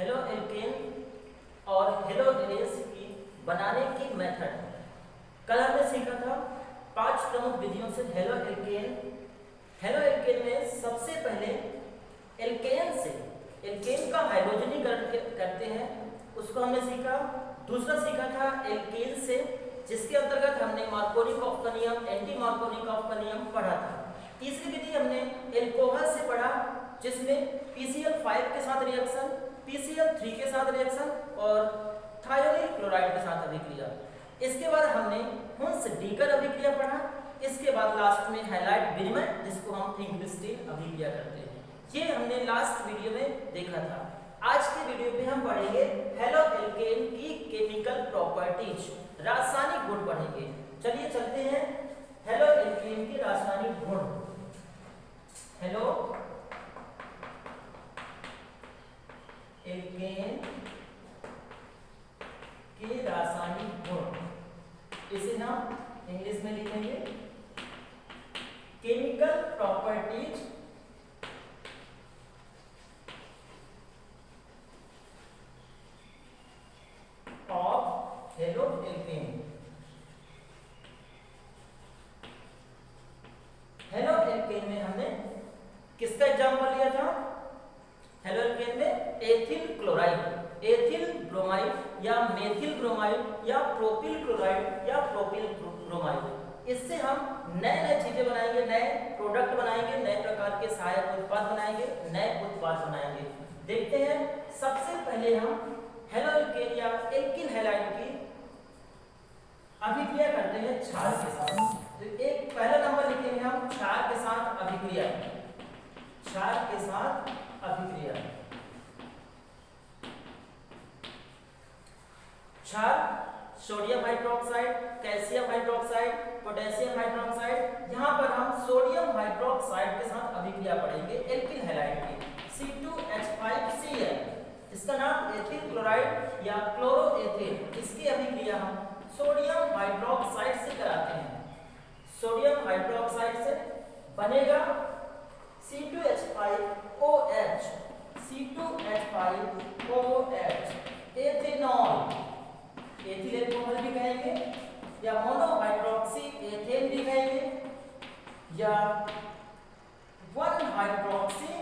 Halo alkane और हेलोजेनेस की बनाने की मेथड। कल हमने सीखा था 5 प्रमुख विधियों से हेलो एल्केन में सबसे पहले एल्केन का हाइड्रोजनीकरण करते हैं, उसको हमने सीखा। दूसरा सीखा था एल्केन से, जिसके अंतर्गत हमने मार्कोनिकॉफ का नियम, एंटी मार्कोनिकॉफ का नियम पढ़ा था। तीसरी विधि हमने एल्कोहल से पढ़ा, जिसमें PCl5 के साथ रिएक्शन, PCl3 के साथ रिएक्शन और थायोनिल क्लोराइड के साथ अभिक्रिया। इसके बाद हमने हुंस डीकर अभिक्रिया पढ़ा। इसके बाद लास्ट में हैलाइड विनिमय, जिसको हम फिंकलिस्टीन अभिक्रिया करते हैं। ये हमने लास्ट वीडियो में देखा था। आज के वीडियो में हम पढ़ेंगे हेलो एल्केन की केमिकल प्रॉपर्टीज, रासायनिक गुण पढ़ेंगे। चलिए चलते हैं हेलो एल्केन के रासायनिक गुण। हेलो एल्केन के रासायनिक गुण, इसे हम इंग्लिश में लिखेंगे chemical properties of halo alkane. Halo alkane में हमने किसका एग्जांपल लिया था? हेलो एल्केन में एथिल क्लोराइड, एथिल ब्रोमाइड या मेथिल ब्रोमाइड या प्रोपिल क्लोराइड या प्रोपिल ब्रोमाइड। इससे हम नए चीजें बनाएंगे, नए प्रोडक्ट बनाएंगे, नए प्रकार के सहायक उत्पाद बनाएंगे, नए उत्पाद बनाएंगे। देखते हैं, सबसे पहले हम हेलो एल्केन या एल्किन हैलाइड की अभिक्रिया करते हैं क्षार के साथ। तो एक पहला नंबर लिखेंगे हम क्षार के साथ अभिक्रिया, क्षार के साथ अभिक्रिया। क्षार sodium hydroxide, calcium hydroxide, potassium hydroxide. यहाँ पर हम सोडियम हाइड्रोक्साइड के साथ अभिक्रिया पढ़ेंगे एल्किन हैलाइड की, C2H5Cl। इसका नाम एथिल क्लोराइड या क्लोरोएथिल। इसकी अभिक्रिया हम सोडियम हाइड्रोक्साइड से कराते हैं। सोडियम हाइड्रोक्साइड से बनेगा C2H5OH, C2H5OH ethanol, ethyl alcohol भी कहेंगे या मोनोहाइड्रोक्सी एथेन भी कहेंगे या 1-हाइड्रोक्सी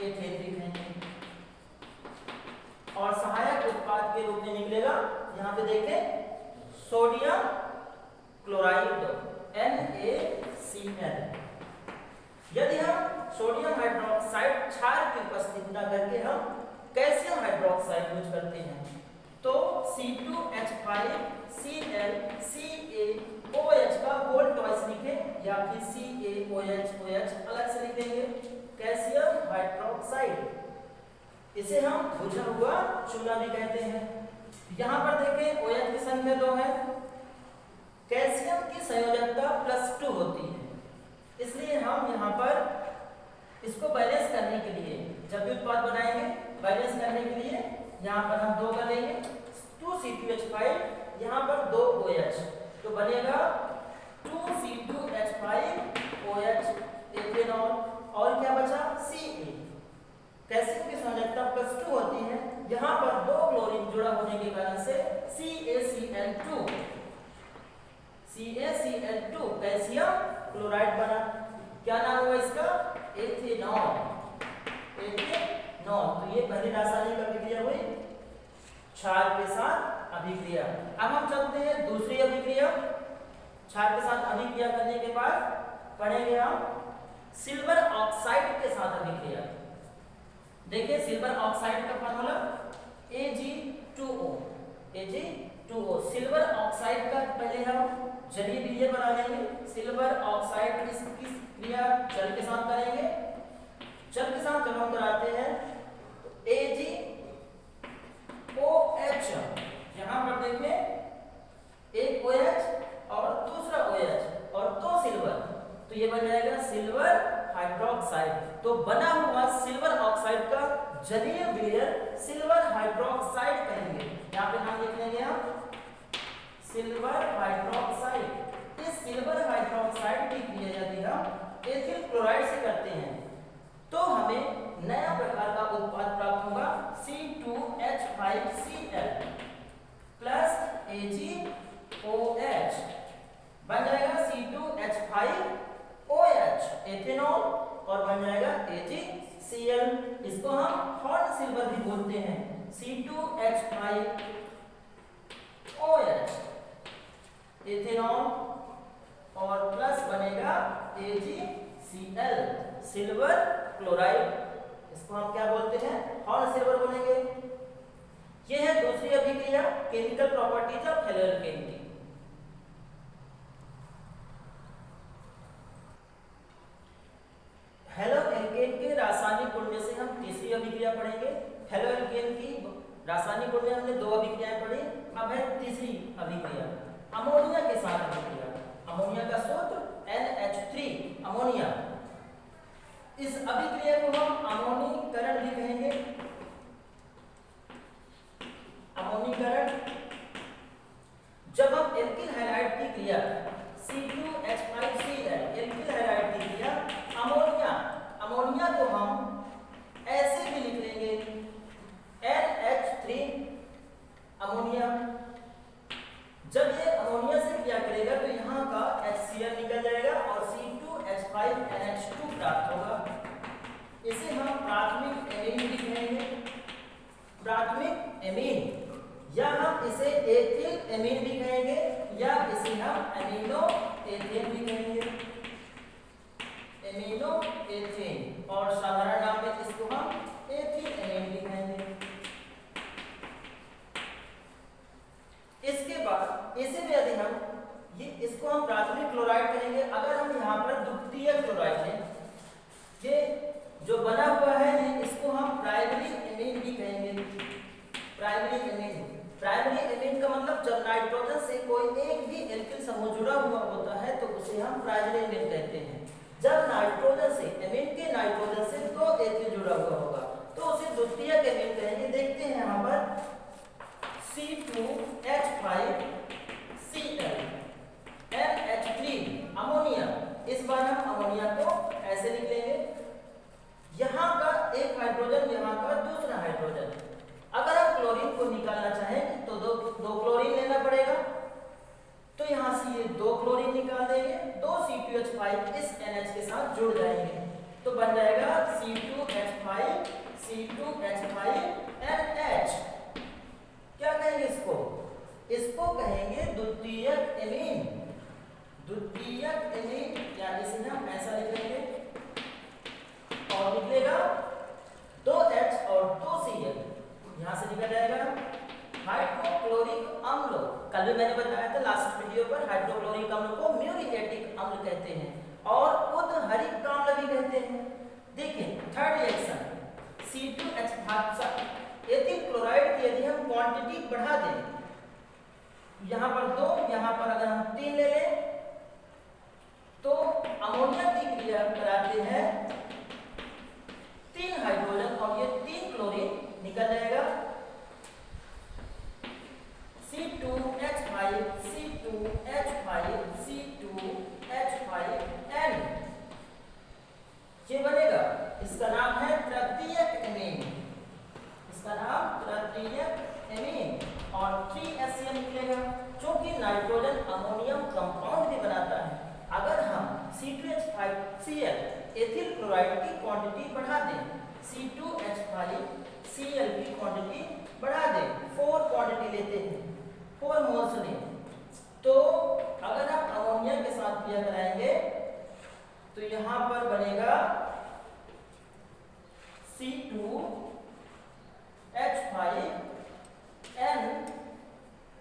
एथेन भी कहेंगे। और सहायक उत्पाद के रूप में निकलेगा, यहाँ पे देखें, सोडियम क्लोराइड NaCl। यदि हम सोडियम हाइड्रोक्साइड क्षार की उपस्थिति न करके हम कैल्शियम हाइड्रोक्साइड यूज करते हैं, तो C2H5Cl CaOH का होल ट्वाइस लिखें या फिर CaOH अलग से लिखेंगे, कैल्शियम हाइड्रोक्साइड। इसे हम बुझा हुआ चूना भी कहते हैं। यहाँ पर देखें OH की संख्या 2 है, कैल्शियम की संयोजकता +2 होती है। इसलिए हम यहाँ पर इसको बैलेंस करने के लिए, जब भी उत्पाद बनाएंगे बैलेंस करने के लिए यहाँ पर हम 2 कर लेंगे, 2C2H5, यहाँ पर 2 OH, तो बनेगा 2C2H5OH एथेनॉल। और क्या बचा? Ca। कैल्शियम की संयोजकता +2 होती है, यहाँ पर 2 क्लोरीन जुड़ा होने के कारण से CaCl2 कैल्शियम क्लोराइड बना। क्या नाम हुआ इसका? एथेनॉल। तो ये पहली रासायनिक अभिक्रिया हुई क्षार के साथ अभिक्रिया। अब हम चलते हैं दूसरी अभिक्रिया। क्षार के साथ अभिक्रिया करने के बाद पढ़ेंगे हम सिल्वर ऑक्साइड के साथ अभिक्रिया। देखिए सिल्वर ऑक्साइड का फॉर्मूला Ag2O। सिल्वर ऑक्साइड का पहले हम जलीय विलय बना लेंगे। सिल्वर ऑक्साइड की क्रिया जल के साथ करेंगे। जल के साथ जब हम कराते हैं तो AgOH, यहाँ पर देखें एक OH और दूसरा OH और 2 सिल्वर, तो ये बन जाएगा सिल्वर हाइड्रोक्साइड। तो बना हुआ सिल्वर ऑक्साइड का जलीय विलय सिल्वर हाइड्रोक्साइड कहेंगे। यहाँ पे नाम लिख लेंगे हम सिल्वर हाइड्रोक्साइड। इस सिल्वर हाइड्रोक्साइड की क्रिया यदि हम एथिल क्लोराइड से करते हैं तो हमें नया प्रकार का उत्पाद प्राप्त होगा C2 H5Cl प्लस AgOH बन जाएगा C2H5OH एथेनॉल और बन जाएगा AgCl। इसको हम हॉट सिल्वर भी बोलते हैं। C2H5OH एथेनॉल और प्लस बनेगा AgCl सिल्वर क्लोराइड। इसको हम क्या बोलते हैं? हॉट सिल्वर बोलेंगे। ये है दूसरी अभिक्रिया केमिकल प्रॉपर्टीज ऑफ हेलोएल्केन की। हेलोएल्केन के रासायनिक गुण में से हम तीसरी अभिक्रिया पढ़ेंगे। हेलोएल्केन की रासायनिक गुण में हमने दो अभिक्रियाएं पढ़ी, अब है तीसरी अभिक्रिया अमोनिया के साथ अभिक्रिया। अमोनिया का सूत्र NH3 अमोनिया। इस अभिक्रिया को हम अमोनीकरण भी कहेंगे। अमोनीकरण जब हम एल्किल हैलाइड की क्रिया C2H5Cl एल्किल हैलाइड की क्रिया अमोनिया को हम ऐसे भी लिख लेंगे NH3 अमोनिया। जब ये अमोनिया से क्रिया करेगा तो यहाँ का HCl निकल जाएगा और C2H5NH2 प्राप्त होगा। इसे हम प्राथमिक एमीन भी कहेंगे। प्राथमिक एमीन या हम इसे एथिल एमीन भी कहेंगे या इसे हम एमिनो एथेन भी कहेंगे। एमिनो एथेन और साधारण नाम में इसको हम एथिल एमीन भी कहेंगे। इसके बाद इसे भी यदि हम इसको हम प्राथमिक क्लोराइड कहेंगे। अगर हम यहाँ पर द्वितीय क्लोराइड लें, ये जो बना हुआ है ये इसको हम प्राइमरी एमीन भी कहेंगे। प्राइमरी एमीन का मतलब जब नाइट्रोजन से कोई एक भी एल्किल समूह जुड़ा हुआ होता है तो उसे हम प्राइमरी एमीन कहते हैं। जब नाइट्रोजन से एमीन के नाइट्रोजन से दो एल्किल जुड़ा हुआ होगा तो उसे द्वितीयक एमीन कहेंगे। देखते हैं यहाँ पर C2H5Cl NH3 अमोनिया। इस बार हम अमोनिया को ऐसे लिख लेंगे, यहाँ का एक हाइड्रोजन, यहाँ का दूसरा हाइड्रोजन। अगर हम क्लोरीन को निकालना चाहें तो दो क्लोरीन लेना पड़ेगा, तो यहाँ से ये दो क्लोरीन निकाल देंगे, दो C2H5 इस NH के साथ जुड़ जाएंगे तो बन जाएगा C2H5NH। क्या कहेंगे इसको? इसको कहेंगे द्वितीयक एमीन। द्वितीयक एमीन या इसे हम ऐसा लिख लेंगे और निकलेगा 2H और 2Cl, यहाँ से निकल जाएगा हाइड्रोक्लोरिक अम्ल। कल भी मैंने बताया था लास्ट वीडियो पर, हाइड्रोक्लोरिक अम्ल को म्यूरिएटिक अम्ल कहते हैं और उदहरित अम्ल भी कहते हैं। देखिए third reaction C2H5 ethyl chloride की यदि हम क्वांटिटी बढ़ा दें, यहाँ पर 2, यहाँ पर अगर हम 3 ले लें तो अमोनिया की क्रिया कराते हैं 3 हाइड्रोजन और ये 3 क्लोरीन निकल जाएगा C2H5N। ये बनेगा, इसका नाम है तृतीयक एमीन। इसका नाम तृतीयक एमीन और 3HCl निकलेगा। क्योंकि नाइट्रोजन अमोनियम कंपाउंड भी बनाता है, अगर हम C2H5Cl एथिल क्लोराइड की क्वांटिटी बढ़ा दें, C2H5Cl की क्वांटिटी बढ़ा दें, 4 क्वांटिटी लेते हैं, 4 मोल्स लें, तो अगर हम अमोनिया के साथ क्रिया कराएंगे तो यहाँ पर बनेगा C2H5N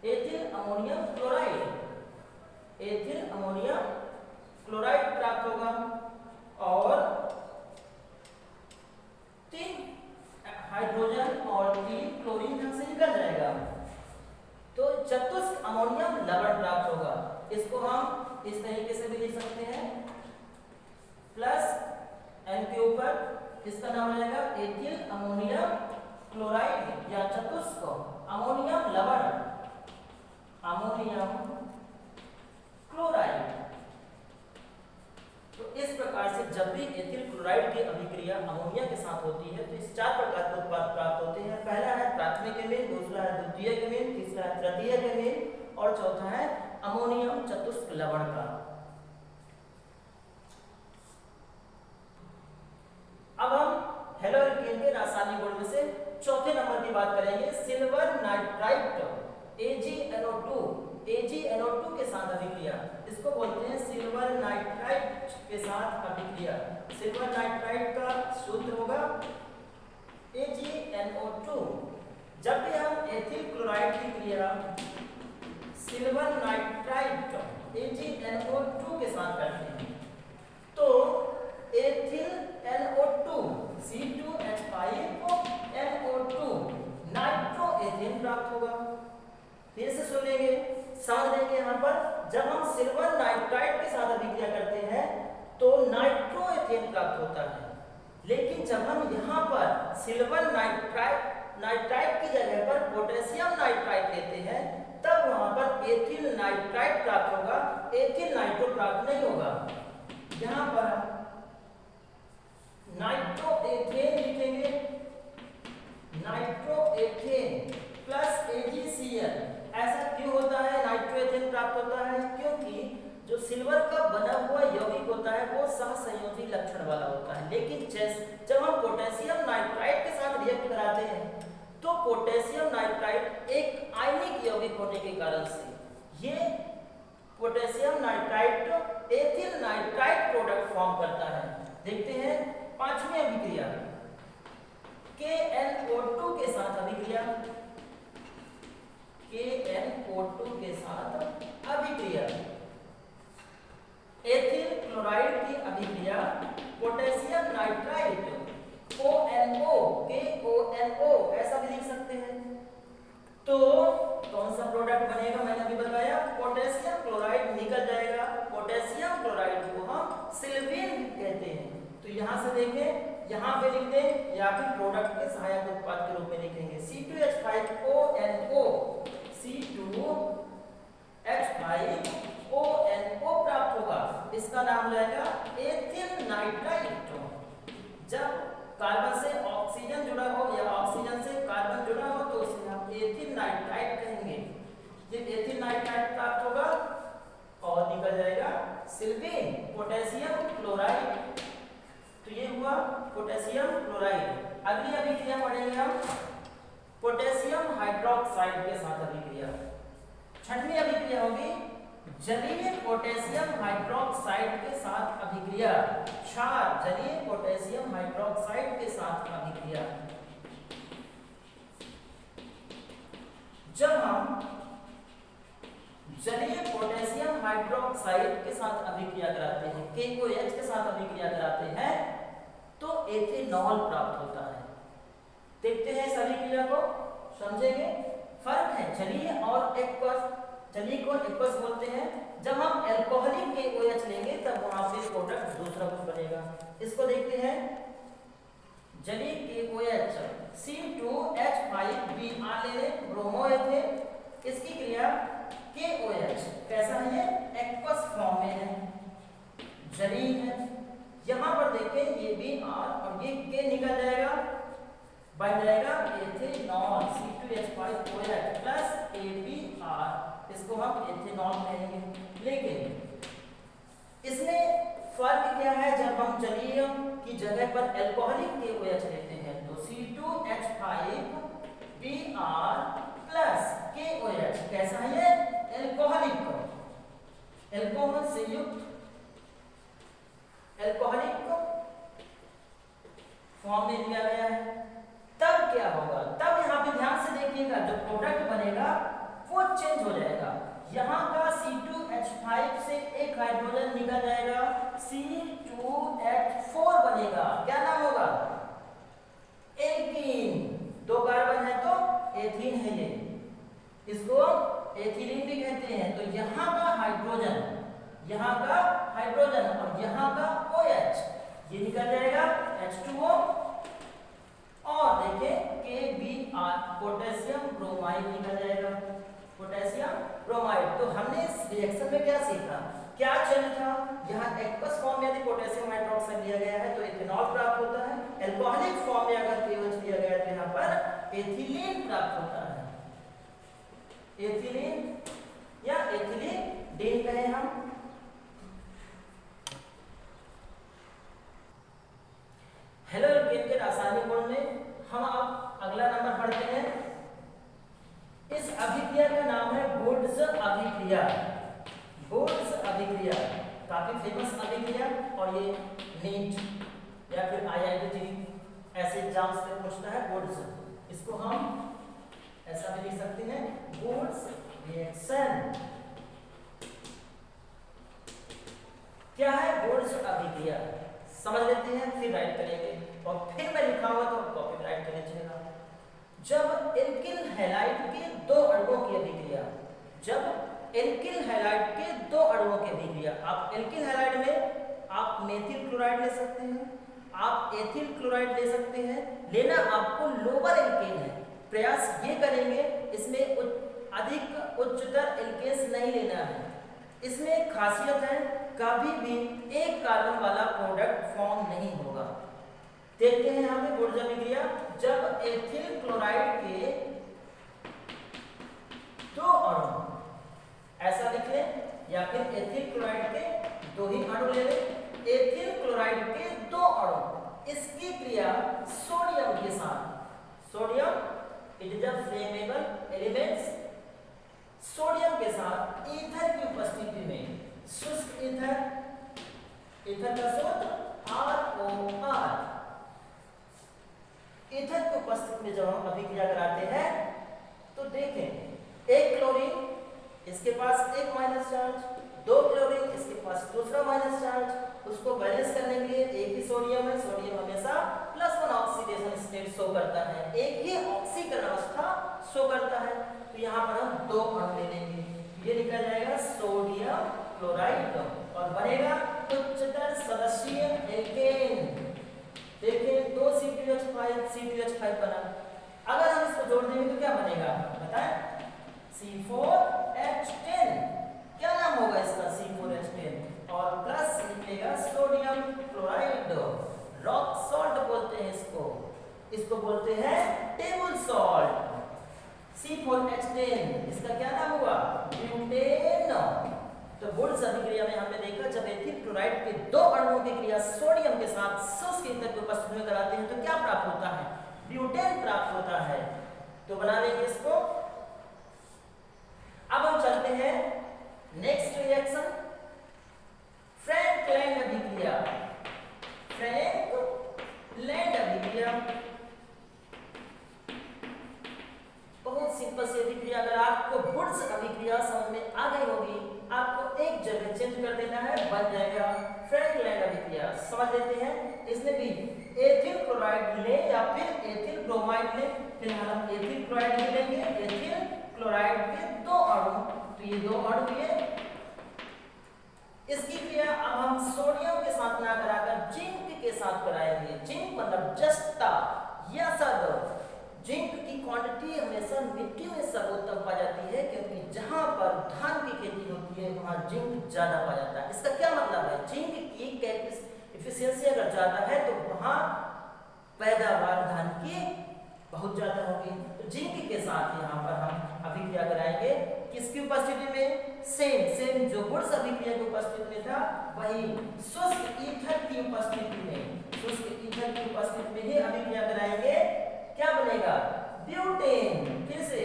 ethyl ammonium chloride. Ethyl ammonium chloride प्राप्त होगा और 3 हाइड्रोजन और 3 क्लोरीन यहाँ से निकल जाएगा तो चतुष्क अमोनियम लवण प्राप्त होगा। इसको हम इस तरीके से भी लिख सकते हैं, प्लस N के ऊपर इसका नाम हो जाएगा एथिल अमोनियम क्लोराइड या चतुष्क अमोनियम लवण, अमोनियम क्लोराइड। तो इस प्रकार से जब भी एथिल क्लोराइड की अभिक्रिया अमोनिया के साथ होती है तो इस 4 प्रकार के उत्पाद प्राप्त होते हैं। पहला है प्राथमिक एमीन, और चौथा है अमोनियम चतुष्क लवण का। अब हम हेलो एल्केन के रासायनिक गुण में से चौथे नंबर की बात करेंगे, सिल्वर नाइट्राइट AgNO2 के साथ अभिक्रिया। इसको बोलते हैं सिल्वर नाइट्राइट के साथ अभिक्रिया। सिल्वर नाइट्राइट का सूत्र होगा AgNO2। जब भी हम एथिल क्लोराइड की क्रिया सिल्वर नाइट्राइट AgNO2 के साथ करते हैं तो ethyl NO2 C2H5NO2 nitro ethane प्राप्त होगा। फिर से सुनेंगे, समझ लेंगे। यहाँ पर जब हम सिल्वर नाइट्राइट के साथ अभिक्रिया करते हैं तो नाइट्रो एथेन प्राप्त होता है, लेकिन जब हम यहाँ पर सिल्वर नाइट्राइट की जगह पर पोटेशियम नाइट्राइट लेते हैं तब वहां पर एथिल नाइट्राइट प्राप्त होगा, एथिल नाइट्रो प्राप्त नहीं होगा। यहाँ पर नाइट्रो एथेन लिखेंगे, नाइट्रो एथेन प्लस AgCl। ऐसा क्यों होता है, नाइट्रो एथेन प्राप्त होता है? क्योंकि जो सिल्वर का बना हुआ यौगिक होता है वो सहसंयोजी लक्षण वाला होता है, लेकिन जब हम पोटेशियम नाइट्राइट के साथ रिएक्ट कराते हैं तो पोटेशियम नाइट्राइट एक आयनिक यौगिक होने के कारण से ये potassium nitrite ethyl nitrite product form करता है। देखते हैं पांचवी अभिक्रिया KNO2 के साथ अभिक्रिया, KNO2 के साथ अभिक्रिया, एथिल क्लोराइड की अभिक्रिया पोटेशियम नाइट्राइट ONO KONO ऐसा भी लिख सकते हैं। तो कौन सा प्रोडक्ट बनेगा, मैंने अभी बताया, पोटेशियम क्लोराइड निकल जाएगा। पोटेशियम क्लोराइड को हम सिल्वीन कहते हैं। तो यहाँ से देखें, यहाँ पे लिख दें या फिर प्रोडक्ट के सहायक उत्पाद के रूप में लिखेंगे C2H5ONO, C2H5ONO प्राप्त होगा। इसका नाम रहेगा एथिल नाइट्राइट। जब कार्बन से ऑक्सीजन जुड़ा हो या ऑक्सीजन से कार्बन जुड़ा हो तो उसे हम एथिल नाइट्राइट कहेंगे। जब एथिल नाइट्राइट प्राप्त होगा और निकल जाएगा सिल्वीन पोटेशियम क्लोराइड। तो ये हुआ पोटेशियम क्लोराइड। अगली अभिक्रिया पढ़ेंगे हम पोटेशियम हाइड्रोक्साइड के साथ अभिक्रिया। छठवीं अभिक्रिया होगी जलीय पोटेशियम हाइड्रोक्साइड के साथ अभिक्रिया। क्षार जलीय पोटेशियम हाइड्रोक्साइड के साथ अभिक्रिया। जब हम जलीय पोटेशियम हाइड्रोक्साइड के साथ अभिक्रिया कराते हैं, KOH के साथ अभिक्रिया कराते हैं तो एथेनॉल प्राप्त होता है। देखते हैं इस अभिक्रिया को, समझेंगे। फर्क है जलीय और एक्वस। जलीय को एक्वस बोलते हैं। जब हम एल्कोहलिक KOH लेंगे तब वहां से प्रोडक्ट दूसरा कुछ बनेगा। इसको देखते हैं, जलीय KOH C2H5Br ले लें, ब्रोमो एथेन। इसकी क्रिया KOH कैसा है, ये एक्वस फॉर्म में है, जलीय है। यहाँ पर देखें ये Br और ये K निकल जाएगा, बन जाएगा एथेनॉल C2H5OH प्लस AbR। इसको हम एथेनॉल कहेंगे। लेकिन इसमें फर्क क्या है, जब हम जलीय की जगह पर एल्कोहलिक KOH लेते हैं तो C2H5Br प्लस KOH कैसा है, ये एल्कोहलिक, एल्कोहल से युक्त एल्कोहलिक फॉर्म में दिया गया है। तब क्या होगा, तब यहाँ पे ध्यान से देखिएगा, जो प्रोडक्ट बनेगा वो चेंज हो जाएगा। यहाँ का C2H5 से एक हाइड्रोजन निकल जाएगा, C2H4 बनेगा। क्या नाम होगा, एल्कीन। दो कार्बन है तो एथीन है, ये इसको एथिलीन भी कहते हैं। तो यहाँ का हाइड्रोजन, यहाँ का हाइड्रोजन और यहाँ का OH ये निकल जाएगा H2O। और देखें KBr पोटेशियम ब्रोमाइड निकल जाएगा, पोटेशियम ब्रोमाइड। तो हमने इस रिएक्शन में क्या सीखा, क्या चेंज था, यहाँ एक्वस फॉर्म में यदि पोटेशियम हाइड्रोक्साइड लिया गया है तो एथेनॉल प्राप्त होता है। एल्कोहलिक फॉर्म में अगर KOH लिया गया है तो यहाँ पर एथिलीन प्राप्त होता है, एथिलीन। या एथिलीन कहें हम। हेलो एल्केन के रासायनिक गुण में हम अब अगला नंबर पढ़ते हैं। इस अभिक्रिया का नाम है वुड्स अभिक्रिया। वुड्स अभिक्रिया काफी फेमस अभिक्रिया, और ये नीट या फिर IIT ऐसे एग्जाम्स में पूछता है वुड्स। इसको हम ऐसा भी लिख सकते हैं, वुड्स रिएक्शन। क्या है वुड्स अभिक्रिया, समझ लेते हैं, फिर राइट करेंगे, और फिर मैं लिखा हुआ तो कॉपी राइट करना चाहिए। जब एल्किल हैलाइड के दो अणुओं की अभिक्रिया, जब एल्किल हैलाइड के दो अणुओं की अभिक्रिया, आप एल्किल हैलाइड में आप मेथिल क्लोराइड ले सकते हैं, आप एथिल क्लोराइड ले सकते हैं, लेना आपको लोअर एल्केन है। प्रयास ये करेंगे इसमें अधिक उच्चतर एल्केन्स नहीं लेना है। इसमें एक खासियत है, कभी भी एक कार्बन वाला प्रोडक्ट फॉर्म नहीं होगा। देखते हैं यहाँ पे वुड्स अभिक्रिया, जब एथिल क्लोराइड के दो अणु, ऐसा लिख लें, या फिर एथिल क्लोराइड के दो ही अणु ले लें, एथिल क्लोराइड के दो अणु, इसकी क्रिया सोडियम के साथ, sodium it is a flammable elements, sodium के साथ ईथर की उपस्थिति में, शुष्क ईथर, ईथर का सूत्र ROR, ईथर की उपस्थिति में जब हम अभिक्रिया कराते हैं तो देखें, एक क्लोरीन इसके पास एक माइनस चार्ज, दो क्लोरीन इसके पास दूसरा माइनस चार्ज, उसको बैलेंस करने के लिए एक ही सोडियम है, सोडियम हमेशा +1 ऑक्सीडेशन स्टेट शो करता है, एक ही ऑक्सीकरण अवस्था शो करता है। तो यहाँ पर हम दो अणु ले लेंगे, ये निकल जाएगा सोडियम क्लोराइड और बनेगा उच्चतर सदस्यीय एल्केन। देखिए 2 C2H5 बना। अगर हम इसको जोड़ देंगे तो क्या बनेगा बताएं, C4H10। क्या नाम होगा इसका, C4H10, और प्लस निकलेगा सोडियम क्लोराइड, रॉक सॉल्ट बोलते हैं इसको, इसको बोलते हैं टेबल सॉल्ट। C4H10 इसका क्या नाम हुआ, ब्यूटेन। तो वुड्स अभिक्रिया में हमने देखा, जब एथिल क्लोराइड के दो अणुओं की क्रिया सोडियम के साथ शुष्क ईंधन की उपस्थिति में कराते हैं तो क्या प्राप्त होता है, ब्यूटेन प्राप्त होता है। तो बना लेंगे इसको। अब हम चलते हैं नेक्स्ट रिएक्शन, फ्रैंकलैंड अभिक्रिया। फ्रैंकलैंड अभिक्रिया बहुत सिंपल सी अभिक्रिया। अगर आपको वुड्स अभिक्रिया समझ में आ गई होगी, आपको एक जगह चेंज कर देना है, बन जाएगा फ्रैंकलैंड अभिक्रिया। समझ लेते हैं, इसमें भी एथिल क्लोराइड ले या फिर एथिल ब्रोमाइड ले, फिलहाल हम एथिल क्लोराइड ही लेंगे। एथिल क्लोराइड के दो अणु, तो ये दो अणु ये, इसकी क्रिया अब हम सोडियम के साथ ना कराकर जिंक के साथ कराएंगे। जिंक मतलब जस्ता या सद। जिंक की क्वांटिटी हमेशा मिट्टी में सर्वोत्तम पाई जाती है, क्योंकि जहां पर धान की खेती होती है वहां जिंक ज्यादा पाया जाता है। इसका क्या मतलब है, जिंक की एफिशिएंसी अगर ज्यादा है तो वहां पैदावार धान की बहुत ज्यादा होगी। तो जिंक के साथ यहाँ पर हम अभिक्रिया कराएंगे, किसकी उपस्थिति में, सेम जो वुड्स अभिक्रिया की उपस्थिति में था वही शुष्क ईथर की उपस्थिति में, शुष्क ईथर की उपस्थिति में ही अभिक्रिया कराएंगे। क्या बनेगा, ब्यूटेन। फिर से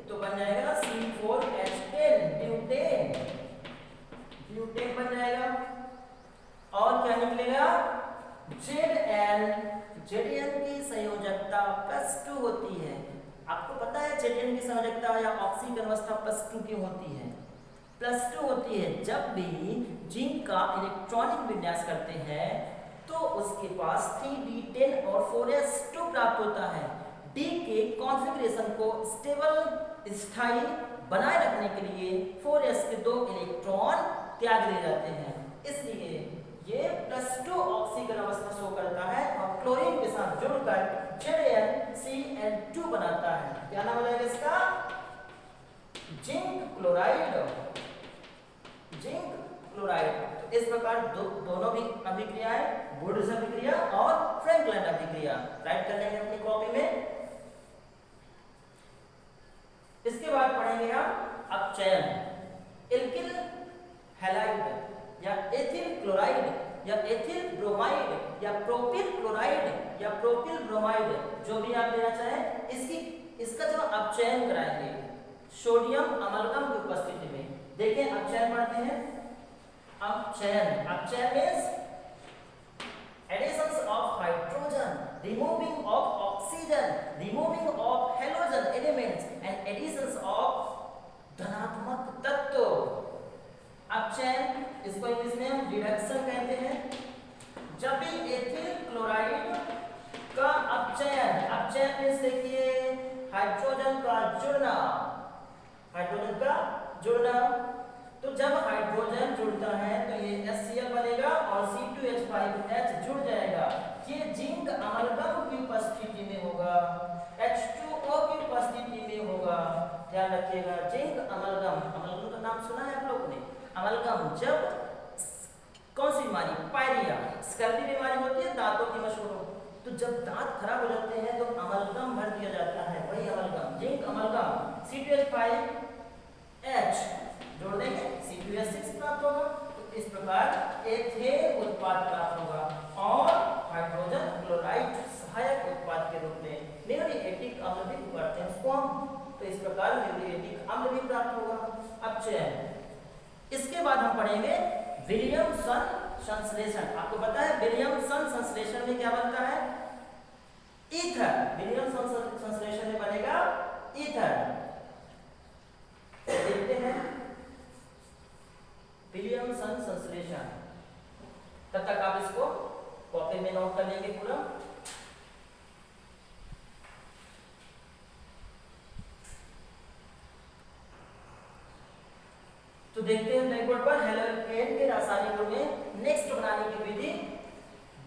तो बन जाएगा C4H10, ब्यूटेन, ब्यूटेन बन जाएगा। और क्या निकलेगा, Zn की संयोजकता +2 होती है। आपको पता है Zn की संयोजकता या ऑक्सीकरण अवस्था +2 क्यों होती है, +2 होती है। जब भी जिंक का इलेक्ट्रॉनिक विन्यास करते हैं तो उसके पास 3d10 और 4s2 प्राप्त होता है। D के कॉन्फ़िगरेशन को स्टेबल स्थायी बनाए रखने के लिए 4s के 2 इलेक्ट्रॉन त्याग दिए जाते हैं, इसलिए ये +2 ऑक्सीकरण अवस्था शो करता है और क्लोरीन के साथ जुड़कर ZnCN2 बनाता है। क्या नाम हो जाएगा इसका, जिंक क्लोराइड, जिंक क्लोराइड। इस प्रकार दोनों भी अभिक्रियाएं, वुड्स अभिक्रिया और फ्रैंकलैंड अभिक्रिया राइट कर लेंगे अपनी कॉपी में। इसके बाद पढ़ेंगे हम अपचयन। आप लेना चाहें, इसका जब अपचयन कराएंगे सोडियम अमलगम की उपस्थिति में, देखिए अपचयन पढ़ते हैं। अपचयन means additions of hydrogen, removing of oxygen, removing of halogen elements and additions of धनात्मक तत्व। अपचयन इसको इंग्लिश में हम रिडक्शन कहते हैं। जब भी एथिल क्लोराइड का अपचयन मींस देखिए हाइड्रोजन का जुड़ना, तो जब हाइड्रोजन जुड़ता है तो ये HCl बनेगा और C2H5H जुड़ जाएगा। ये जिंक अमलगम की उपस्थिति में होगा, H2O की उपस्थिति में होगा। ध्यान रखिएगा, जिंक अमलगम का नाम सुना है आप लोगों ने? अमलगम जब कौन सी बीमारी, पायरिया, स्कैल्पी बीमारी होती है दांतों की मशहूर, तो जब दांत खराब हो जाते हैं तो अमलगम भर दिया जाता है, वही अमलगम, जिंक अमलगम। C2H5H जोड़ देंगे C2H6 प्राप्त होगा। तो इस प्रकार एथेन उत्पाद प्राप्त होगा और हाइड्रोजन क्लोराइड सहायक उत्पाद के रूप में म्यूरिएटिक अम्ल भी करते हैं उसको हम। तो इस प्रकार म्यूरिएटिक अम्ल भी प्राप्त होगा अपचयन। इसके बाद हम पढ़ेंगे विलियमसन संश्लेषण। आपको पता है विलियमसन संश्लेषण में क्या बनता है? ईथर। विलियमसन संश्लेषण में बनेगा ईथर। देखते हैं विलियमसन संश्लेषण। तब तक आप इसको कॉपी में नोट कर लेंगे पूरा। तो देखते हैं ब्लैक बोर्ड पर हेलोकेन के रासायनिक गुण में नेक्स्ट बनाने की विधि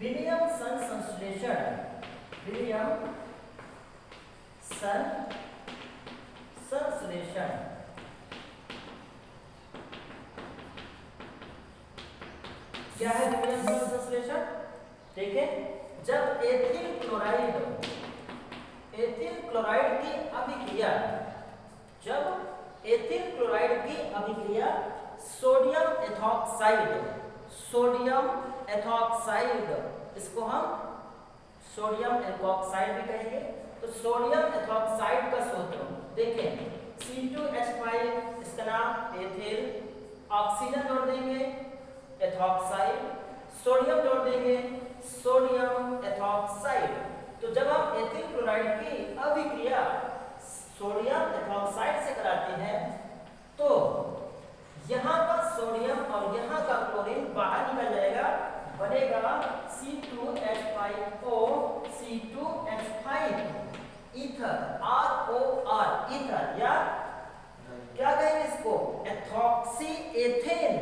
विलियमसन संश्लेषण। विलियमसन संश्लेषण क्या है? विलियमसन संश्लेषण देखें, जब एथिल क्लोराइड की अभिक्रिया, सोडियम एथॉक्साइड, इसको हम सोडियम एल्कोक्साइड भी कहेंगे। तो सोडियम एथॉक्साइड का सूत्र देखें C2H5, इसका नाम एथिल, ऑक्सीजन जोड़ देंगे एथॉक्साइड, सोडियम जोड़ देंगे सोडियम एथॉक्साइड। तो जब हम एथिल क्लोराइड की अभिक्रिया सोडियम एथॉक्साइड से कराते हैं तो यहाँ का सोडियम और यहाँ का क्लोरीन बाहर निकल जाएगा, बनेगा C2H5O C2H5 ether, ROR ether, या क्या कहेंगे इसको? एथॉक्सी एथेन,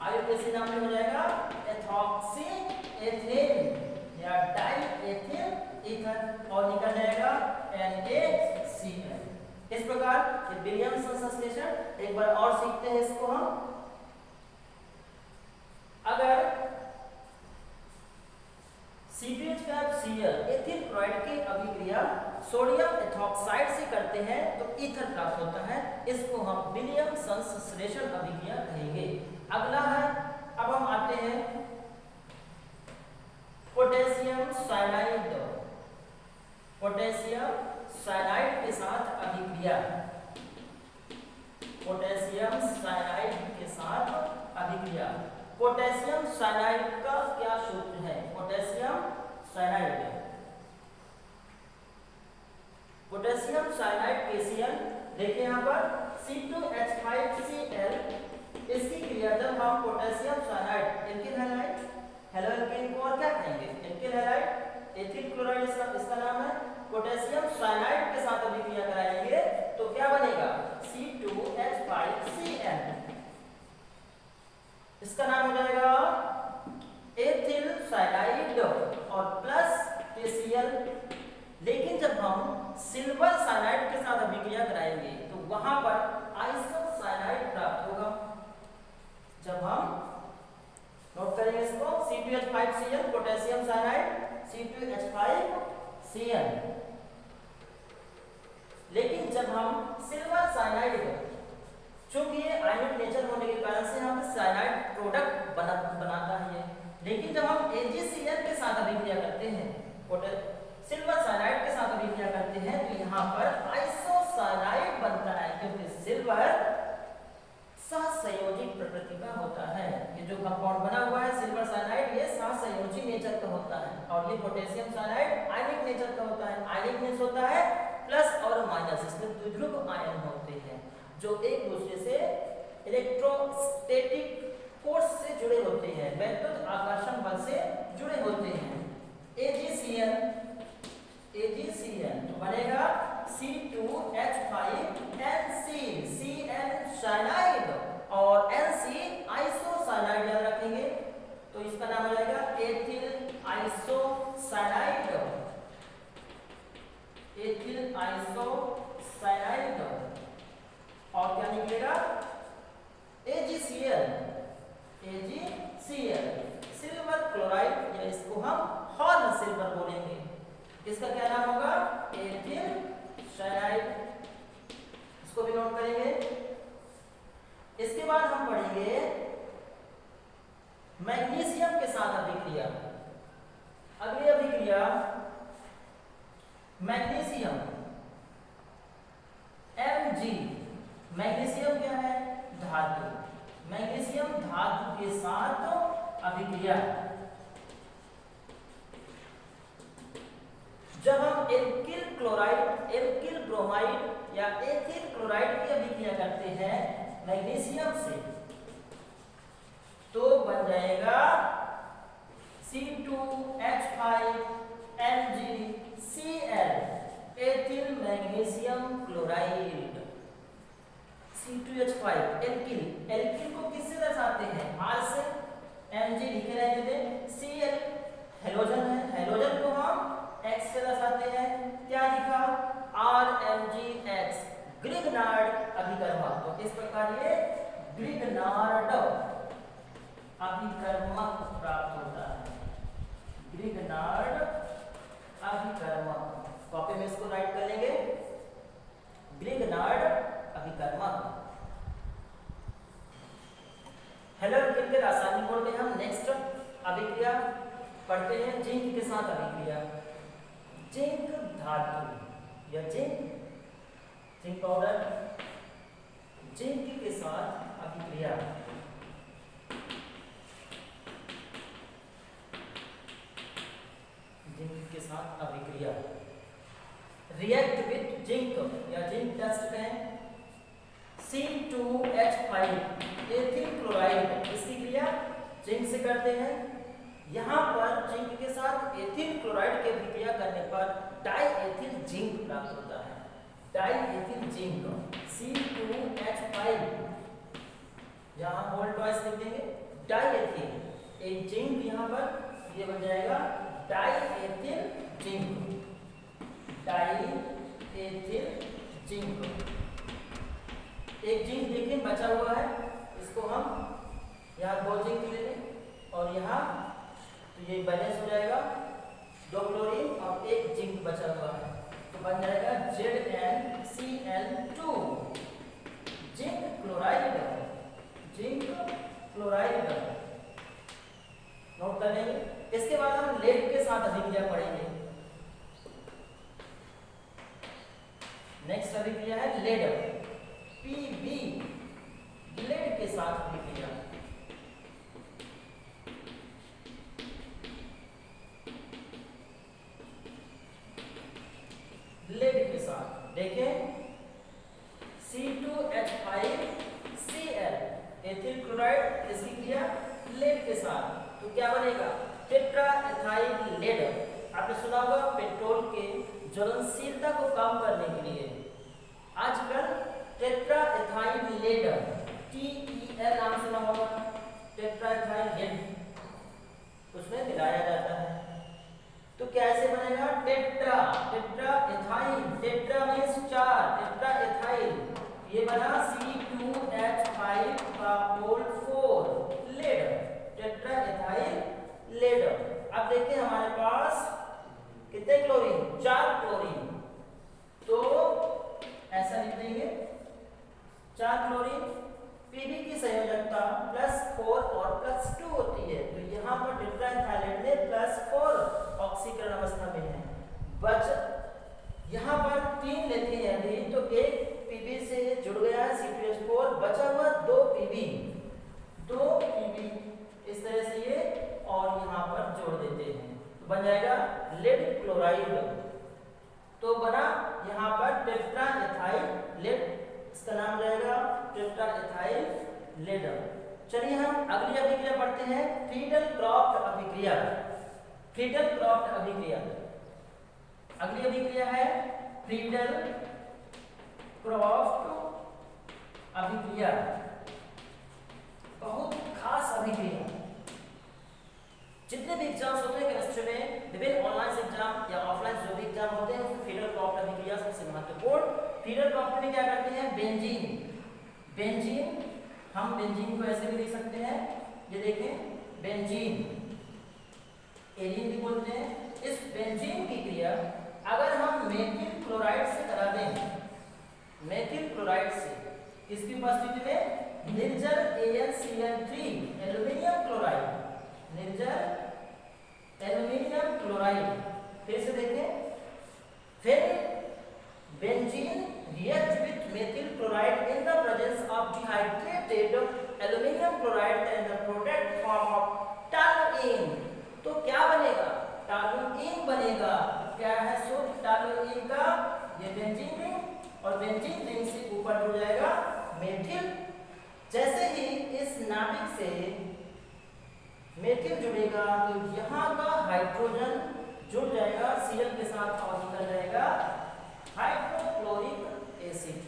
आयोडेसी नाम में हो जाएगा एथॉक्सी एथेन या डाई एथिल ईथर और निकल जाएगा NaCl। इस प्रकार ये विलियमसन संश्लेषण एक बार और सीखते हैं इसको हम। अगर C2H5Cl एथिल क्लोराइड की अभिक्रिया सोडियम एथॉक्साइड से करते हैं तो ईथर प्राप्त होता है, इसको हम विलियमसन संश्लेषण अभिक्रिया कहेंगे। अगला है, अब हम आते हैं पोटेशियम साइनाइड। पोटेशियम साइनाइड के साथ अभिक्रिया, पोटेशियम साइनाइड के साथ अभिक्रिया। पोटेशियम साइनाइड का क्या सूत्र है? पोटेशियम साइनाइड KCl, देखिए यहाँ पर C2H5Cl, इसकी क्रिया जब हम potassium cyanide alkyl halide, halo alkane को और क्या कहेंगे? एल्किल हैलाइड, एथिल क्लोराइड इसका नाम है, पोटेशियम साइनाइड के साथ अभिक्रिया कराएंगे तो क्या बनेगा? C2H5Cl, इसका नाम हो जाएगा एथिल साइनाइड और प्लस KCl। लेकिन जब हम सिल्वर साइनाइड के साथ अभिक्रिया कराएंगे तो वहां पर आइसोसाइनाइड प्राप्त होगा। जब हम नोट करेंगे इसको C2H5Cl पोटेशियम साइनाइड C2H5Cl। लेकिन जब हम सिल्वर साइनाइड, चूंकि ये आयनिक नेचर होने के कारण से यहाँ पे साइनाइड प्रोडक्ट बनाता है, लेकिन जब हम AgCl के साथ अभिक्रिया करते हैं सिल्वर साइनाइड के साथ अभिक्रिया करते हैं तो यहाँ पर आइसोसाइनाइड बनता है, क्योंकि सिल्वर सहसंयोजी प्रकृति का होता है। ये जो कंपाउंड बना हुआ है सिल्वर साइनाइड, ये सहसंयोजी नेचर का होता है। और ये पोटेशियम साइनाइड आयनिक नेचर का होता है। आयनिक मींस होता है प्लस और माइनस, इसमें द्विध्रुव आयन होते हैं जो एक दूसरे से इलेक्ट्रोस्टैटिक फोर्स से जुड़े होते हैं, वैद्युत आकर्षण बल से जुड़े होते हैं। AgCN तो बनेगा C2H5NC, Cn साइनाइड और Nc आइसोसाइनाइड, याद रखेंगे तो इसका नाम हो जाएगा एथिल आइसोसाइनाइड। एथिल आइसोसाइनाइड और क्या निकलेगा AgCl, सिल्वर क्लोराइड, या इसको हम हॉर्न सिल्वर बोलेंगे। इसका क्या नाम होगा एथिल साइनाइड, इसको भी नोट करेंगे। इसके बाद हम पढ़ेंगे मैग्नीशियम के साथ अभिक्रिया। अगली अभिक्रिया मैग्नीशियम Mg। मैग्नीशियम क्या है धातु, मैग्नीशियम धातु के साथ अभिक्रिया। जब हम एल्किल क्लोराइड, एल्किल ब्रोमाइड या एथिल क्लोराइड की अभिक्रिया करते हैं मैग्नीशियम से तो बन जाएगा C2H5MgCl, ethyl magnesium chloride. C2H5 alkyl, alkyl को किससे दर्शाते हैं R से, Mg लिखे रहेंगे थे। Cl हेलोजन है, हेलोजन को हम X से दर्शाते हैं, क्या लिखा RMgX, ग्रिग्नार्ड अभिकर्मक। तो इस प्रकार ये ग्रिग्नार्ड अभिकर्मक प्राप्त होता है, ग्रिग्नार्ड अभिकर्मक। कॉपी में इसको राइट कर लेंगे, ग्रिग्नार्ड अभिकर्मक। हेलोजन के रासायनिक गुण में हम नेक्स्ट अभिक्रिया पढ़ते हैं जिंक के साथ अभिक्रिया। जिंक धातु या जिंक पाउडर, जिंक के साथ अभिक्रिया। जिंक के साथ अभिक्रिया रिएक्ट विथ जिंक या जिंक टेस्ट करें। C2H5 एथिल क्लोराइड, इसकी क्रिया जिंक से करते हैं। यहाँ पर जिंक के साथ एथिल क्लोराइड की अभिक्रिया करने पर डाईएथिल जिंक प्राप्त होता है, डाईएथिल जिंक C2H5, यहाँ मोल ट्वाइस लिख देंगे डाईएथिल, एक जिंक यहाँ पर ये बन जाएगा डाईएथिल जिंक, डाईएथिल जिंक। एक जिंक देखिए बचा हुआ है, इसको हम यहाँ 2 जिंक ले लें और यहाँ तो ये बैलेंस हो जाएगा, 2 क्लोरीन और 1 जिंक बचा हुआ है तो बन जाएगा ZnCl2, zinc chloride, zinc chloride. Note कर लेंगे। इसके बाद हम लेड के साथ अभिक्रिया पढ़ेंगे। नेक्स्ट अभिक्रिया है लेड, Pb, लेड के साथ अभिक्रिया। लेड के साथ देखें C2H5Cl एथिल क्लोराइड, इसकी क्रिया लेड के साथ तो क्या बनेगा टेट्रा एथाइल लेड। आपने सुना होगा पेट्रोल के ज्वलनशीलता को कम करने के लिए आजकल टेट्रा एथाइल लेड TEL नाम सुना होगा, टेट्रा एथाइल लेड उसमें मिलाया जाता है। तो कैसे बनेगा tetra, tetra ethyl, tetra means 4, tetra ethyl ये बना C2H5 lead, tetra ethyl lead. अब देखिए हमारे पास कितने क्लोरीन, 4 क्लोरीन, तो ऐसा लिख देंगे 4 क्लोरीन। Pb की संयोजकता +4 और +2 होती है, तो यहाँ पर टेट्राएथाइलेट में +4 ऑक्सीकरण अवस्था में है, बच यहाँ पर 3 लेते हैं अभी, तो एक Pb से जुड़ गया है C2H4, बचा हुआ 2 Pb इस तरह से ये, और यहाँ पर जोड़ देते हैं तो बन जाएगा लेड क्लोराइड। तो बना यहाँ पर टेट्रा एथाइल लेड, इसका नाम रहेगा टेट्रा एथाइल लेड। चलिए हम अगली अभिक्रिया पढ़ते हैं, फ्रीडल क्रॉफ्ट अभिक्रिया। फ्रीडल क्रॉफ्ट अभिक्रिया, अगली अभिक्रिया है फ्रीडल क्रॉफ्ट अभिक्रिया, बहुत खास अभिक्रिया। जितने भी एग्जाम्स होते हैं केमिस्ट्री में, विभिन्न ऑनलाइन एग्जाम या ऑफलाइन जो भी एग्जाम होते हैं, उसमें फ्रीडल क्रॉफ्ट अभिक्रिया सबसे महत्वपूर्ण। फ्रीडल क्रॉफ्ट में क्या करते हैं, बेंजीन, हम बेंजीन को ऐसे भी लिख सकते हैं, ये देखें बेंजीन, एरीन भी बोलते हैं। इस बेंजीन की क्रिया अगर हम मेथिल क्लोराइड से करा दें, मेथिल क्लोराइड से, इसकी उपस्थिति में निर्जल AnCl3 एल्यूमिनियम क्लोराइड, निर्जल एल्यूमिनियम क्लोराइड, फिर से देखें, फिर benzene react with methyl chloride in the presence of dehydrated aluminum chloride and the product form of toluene। तो क्या बनेगा, टॉलुइन बनेगा। क्या है सूत्र टॉलुइन का, ये बेंजीन रिंग और बेंजीन रिंग से ऊपर जुड़ जाएगा मेथिल। जैसे ही इस नाभिक से मेथिल जुड़ेगा तो यहाँ का हाइड्रोजन जुड़ जाएगा Cl के साथ और निकल जाएगा हाइड्रोक्लोरिक एसिड।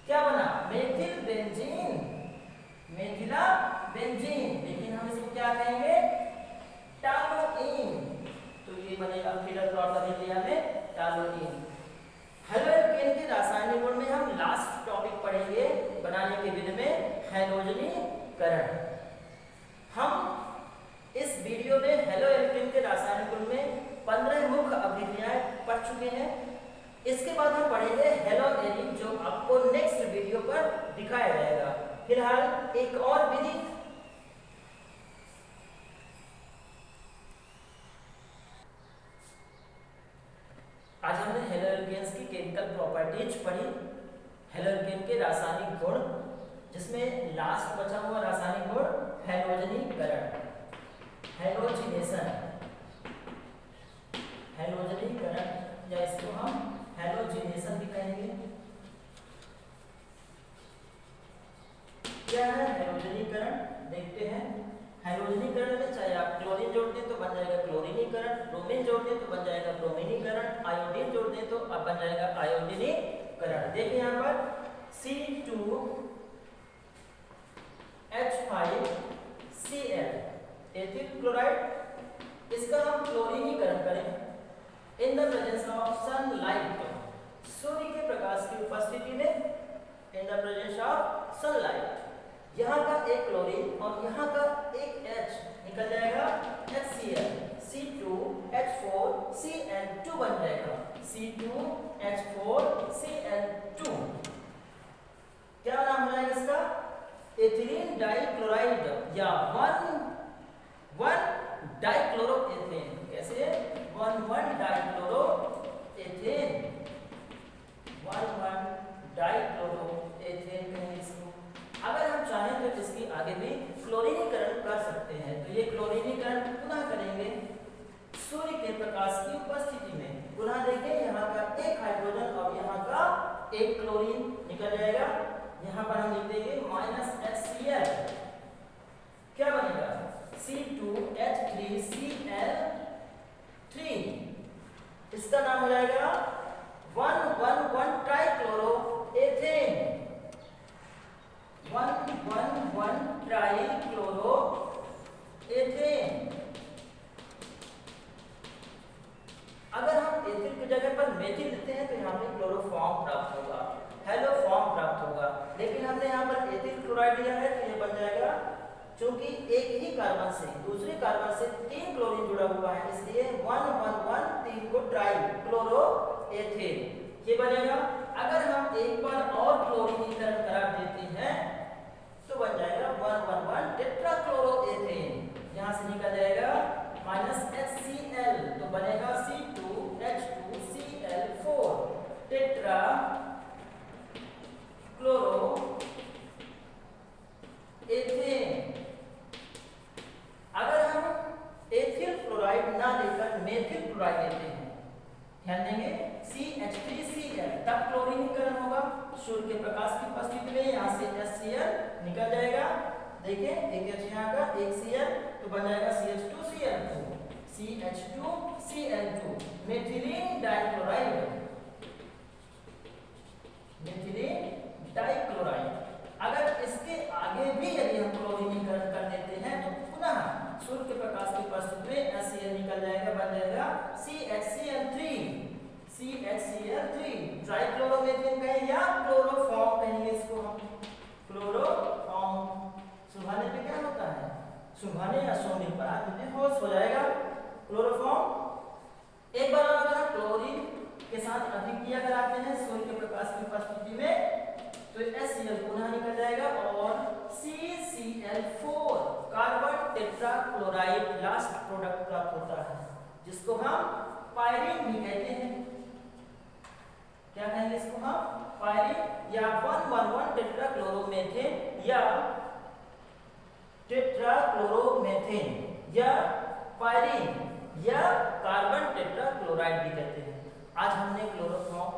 क्या बना, मेथिल बेंजीन, मेथिला बेंजीन, लेकिन हम इसको क्या कहेंगे, टॉलुइन। तो ये बनेगा फ्रीडल क्रॉफ्ट अभिक्रिया में टॉलुइन। हेलोएल्केन के रासायनिक गुण में हम लास्ट टॉपिक पढ़ेंगे बनाने के विधि में, हैलोजनीकरण। हम इस वीडियो में हेलोएल्केन के रासायनिक गुण में 15 मुख्य अभिक्रियाएं पढ़ चुके हैं। इसके बाद हम पढ़ेंगे हेलोएरीन, जो आपको नेक्स्ट वीडियो पर दिखाया जाएगा। फिलहाल एक और विधि, आज हमने हेलोएल्केन्स की केमिकल प्रॉपर्टीज पढ़ी, हेलोएल्केन के रासायनिक गुण, जिसमें लास्ट बचा हुआ रासायनिक गुण हैलोजनीकरण, हैलोजिनेशन, हैलोजनीकरण, या इसको हम हैलोजिनेशन भी कहेंगे। क्या है हैलोजनीकरण, देखते हैं। हैलोजनीकरण में चाहे आप क्लोरीन जोड़ दें तो बन जाएगा क्लोरीनीकरण, ब्रोमीन जोड़ दें तो बन जाएगा ब्रोमीनीकरण, आयोडीन जोड़ दें तो अब बन जाएगा आयोडीनीकरण। देखिए यहाँ पर C2H5Cl एथिल क्लोराइड, इसका हम क्लोरीनीकरण करें in the presence of sunlight, सूर्य के प्रकाश की उपस्थिति में, in the presence of sunlight. यहाँ का एक क्लोरीन और यहाँ का एक H निकल जाएगा HCl, C2H4Cl2 बन जाएगा, C2H4Cl2। क्या नाम हो जाएगा इसका, एथिलीन डाइक्लोराइड या 1,1 डाइक्लोरोएथेन। कैसे, 1,1 डाइक्लोरोएथेन, 1,1 डाइक्लोरोएथेन कहेंगे इसको। अगर हम चाहें तो इसकी आगे भी क्लोरीनीकरण कर सकते हैं। तो ये क्लोरीनीकरण पुनः करेंगे सूर्य के प्रकाश की उपस्थिति में। पुनः देखें, यहाँ का एक हाइड्रोजन और यहाँ का एक क्लोरीन निकल जाएगा। यहाँ पर हम लिख देंगे -HCl, क्या बनेगा, C2H3Cl3, इसका नाम हो जाएगा 1,1,1 ट्राइक्लोरोएथेन, 1,1,1 ट्राइक्लोरोएथेन। अगर हम एथिल की जगह पर मेथिल लेते हैं तो यहाँ पे क्लोरोफॉर्म प्राप्त होगा, हेलोफॉर्म प्राप्त होगा। लेकिन हमने यहाँ पर एथिल क्लोराइड लिया है तो ये बन जाएगा, क्योंकि एक ही कार्बन से दूसरे कार्बन से 3 क्लोरीन जुड़ा हुआ है, इसलिए 1,1,1 3 को ट्राइक्लोरोएथेन ये बनेगा। अगर हम एक बार और क्लोरीनीकरण करा देते हैं तो बन जाएगा 1,1,1 टेट्राक्लोरोएथेन। यहाँ से निकल जाएगा -HCl, तो बनेगा C2H2 क्लोरीनीकरण होगा सूर्य के प्रकाश की उपस्थिति में, यहाँ से HCl निकल जाएगा। देखिए एक H यहाँ का, एक Cl, तो बन जाएगा CH2Cl2, CH2Cl2, methylene dichloride, methylene dichloride. अगर इसके आगे भी यदि हम क्लोरीनीकरण कर देते हैं तो पुनः सूर्य के प्रकाश की उपस्थिति में HCl निकल जाएगा, बन जाएगा CHCl3, CHCl3, ट्राइक्लोरोमेथिन कहें या क्लोरोफॉर्म कहेंगे इसको हम, क्लोरोफॉर्म। सुबहाने पे क्या होता है, सुबहाने या सोने पर आदमी होश हो जाएगा, क्लोरोफॉर्म। एक बार अगर हम क्लोरीन के साथ अभिक्रिया कराते हैं सूर्य के प्रकाश की उपस्थिति में तो HCl पुनः निकल जाएगा और CCl4 carbon tetrachloride last product प्राप्त होता है, जिसको हम पायरीन भी कहते हैं। क्या कहेंगे इसको हम, पायरीन या 111 टेट्राक्लोरोमेथेन या टेट्राक्लोरोमेथेन या पायरीन या कार्बन टेट्राक्लोराइड भी कहते हैं। आज हमने क्लोरोफॉर्म,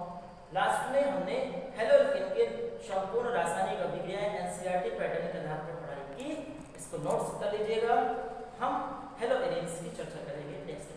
लास्ट में हमने हेलोल्केन के संपूर्ण रासायनिक अभिक्रियाएं एनसीईआरटी पैटर्न के आधार पर पढ़ाई की। इसको नोट्स कर लीजिएगा। हम हेलो एरेन्स की चर्चा करेंगे नेक्स्ट।